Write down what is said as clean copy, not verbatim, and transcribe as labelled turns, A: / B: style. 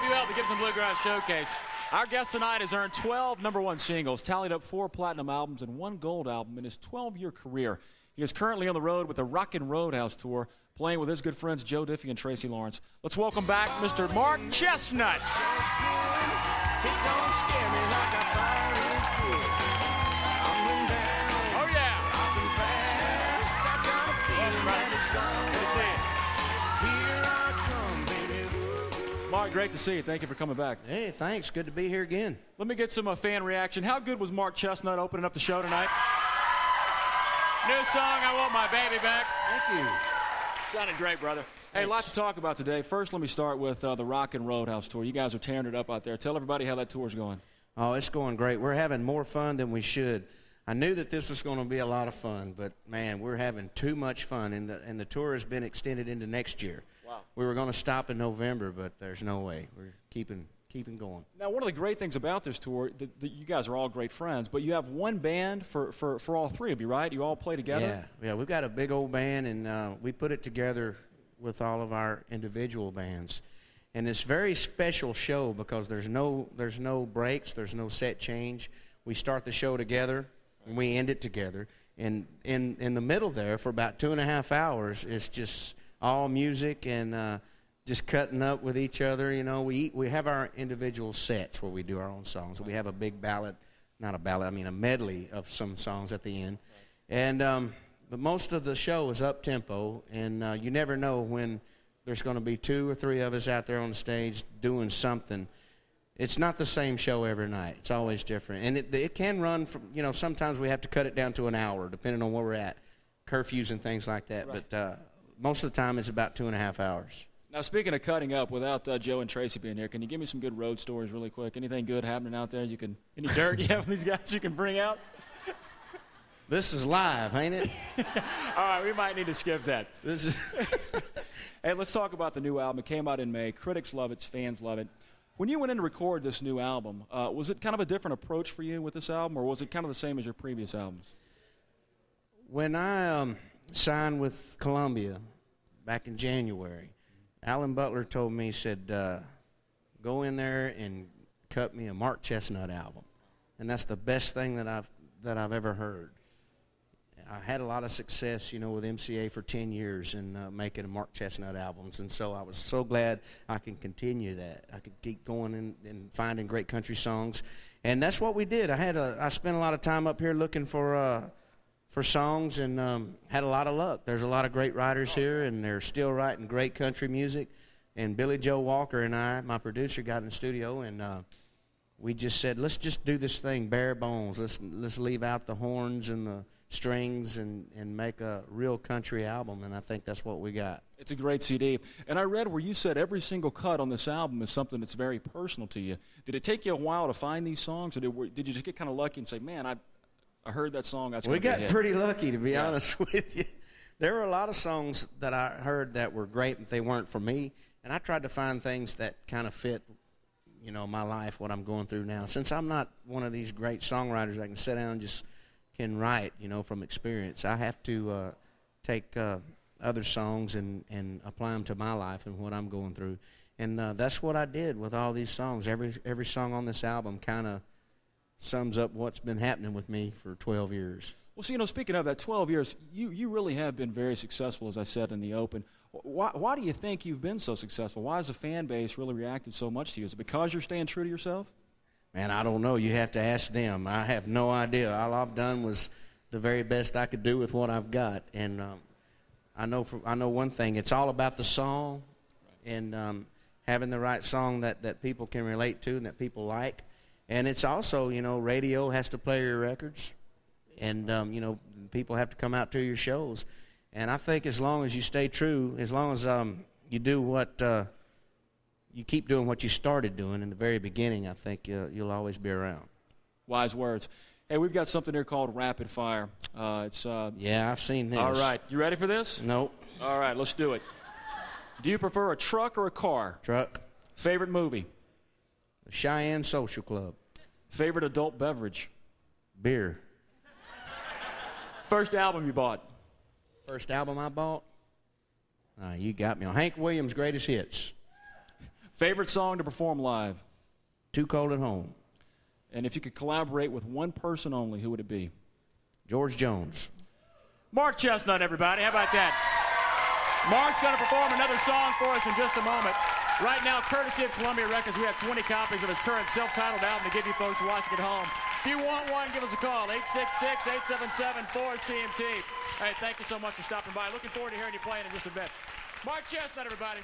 A: WL, the Gibson Bluegrass Showcase. Our guest tonight has earned 12 #1 singles, tallied up 4 platinum albums and 1 gold album in his 12-year career. He is currently on the road with the Rockin' Roadhouse Tour, playing with his good friends Joe Diffie and Tracy Lawrence. Let's welcome back Mr. Mark Chesnutt. Oh, yeah. Welcome, brother. Good to see you. Mark, great to see you. Thank you for coming back.
B: Hey, thanks. Good to be here again.
A: Let me get some fan reaction. How good was Mark Chesnutt opening up the show tonight? New song, I Want My Baby Back.
B: Thank you.
A: Sounded great, brother. Hey,
B: Thanks.
A: lots to talk about today. First, let me start with the Rockin' Roadhouse Tour. You guys are tearing it up out there. Tell everybody how that tour's going.
B: Oh, it's going great. We're having more fun than we should. I knew that this was going to be a lot of fun, but, man, we're having too much fun, and the tour has been extended into next year.
A: Wow.
B: We were going to stop in November, but there's no way. We're keeping going.
A: Now, one of the great things about this tour, you guys are all great friends, but you have one band for all three of you, right? You all play together?
B: Yeah, we've got a big old band, and we put it together with all of our individual bands. And it's a very special show because there's no breaks, there's no set change. We start the show together, and we end it together. And in the middle there, for about 2.5 hours, it's just all music and just cutting up with each other. You know, we have our individual sets where we do our own songs. We have a big ballad, not a ballad, I mean a medley of some songs at the end. And but most of the show is up tempo, and you never know when there's going to be 2 or 3 of us out there on the stage doing something. It's not the same show every night. It's always different, and it can run from, you know, sometimes we have to cut it down to an hour depending on where we're at, curfews and things like that. Right. But most of the time it's about 2.5 hours.
A: Now, speaking of cutting up, without Joe and Tracy being here, can you give me some good road stories really quick? Anything good happening out there? Any dirt you have with these guys you can bring out?
B: This is live, ain't it?
A: All right, we might need to skip that.
B: This is
A: Hey, let's talk about the new album. It came out in May. Critics love it. Fans love it. When you went in to record this new album, was it kind of a different approach for you with this album, or was it kind of the same as your previous albums?
B: When I signed with Columbia back in January, Alan Butler told me, he said, go in there and cut me a Mark Chesnutt album. And that's the best thing that I've ever heard. I had a lot of success, you know, with MCA for 10 years and making Mark Chesnutt albums. And so I was so glad I can continue that. I could keep going and finding great country songs. And that's what we did. I spent a lot of time up here looking for songs, and had a lot of luck. There's a lot of great writers here, and they're still writing great country music. And Billy Joe Walker and I, my producer, got in the studio, and we just said, let's just do this thing bare bones. Let's leave out the horns and the strings and make a real country album, and I think that's what we got.
A: It's a great CD. And I read where you said every single cut on this album is something that's very personal to you. Did it take you a while to find these songs, or did you just get kind of lucky and say, man, I heard that song.
B: We got pretty lucky, to be honest with you. There were a lot of songs that I heard that were great, but they weren't for me. And I tried to find things that kind of fit, you know, my life, what I'm going through now. Since I'm not one of these great songwriters that can sit down and just can write, you know, from experience, I have to take other songs and apply them to my life and what I'm going through. And that's what I did with all these songs. Every song on this album kind of sums up what's been happening with me for 12 years.
A: Well, so, you know, speaking of that 12 years, you really have been very successful, as I said in the open. Why do you think you've been so successful? Why has the fan base really reacted so much to you? Is it because you're staying true to yourself?
B: Man, I don't know. You have to ask them. I have no idea. All I've done was the very best I could do with what I've got. And I know one thing. It's all about the song, and having the right song that people can relate to and that people like. And it's also, you know, radio has to play your records, and, you know, people have to come out to your shows. And I think as long as you stay true, as long as you do what you keep doing what you started doing in the very beginning, I think you'll always be around.
A: Wise words. Hey, we've got something here called Rapid Fire.
B: Yeah, I've seen this.
A: All right. You ready for this?
B: Nope.
A: All right, let's do it. Do you prefer a truck or a car?
B: Truck.
A: Favorite movie?
B: The Cheyenne Social Club.
A: Favorite adult beverage?
B: Beer.
A: First album you bought?
B: First album I bought? You got me on Hank Williams' Greatest Hits.
A: Favorite song to perform live?
B: Too Cold at Home.
A: And if you could collaborate with one person only, who would it be?
B: George Jones.
A: Mark Chesnutt, everybody. How about that? Mark's going to perform another song for us in just a moment. Right now, courtesy of Columbia Records, we have 20 copies of his current self-titled album to give you folks watching at home. If you want one, give us a call, 866-877-4CMT. Hey, thank you so much for stopping by. Looking forward to hearing you playing in just a bit. Mark Chesnutt, everybody.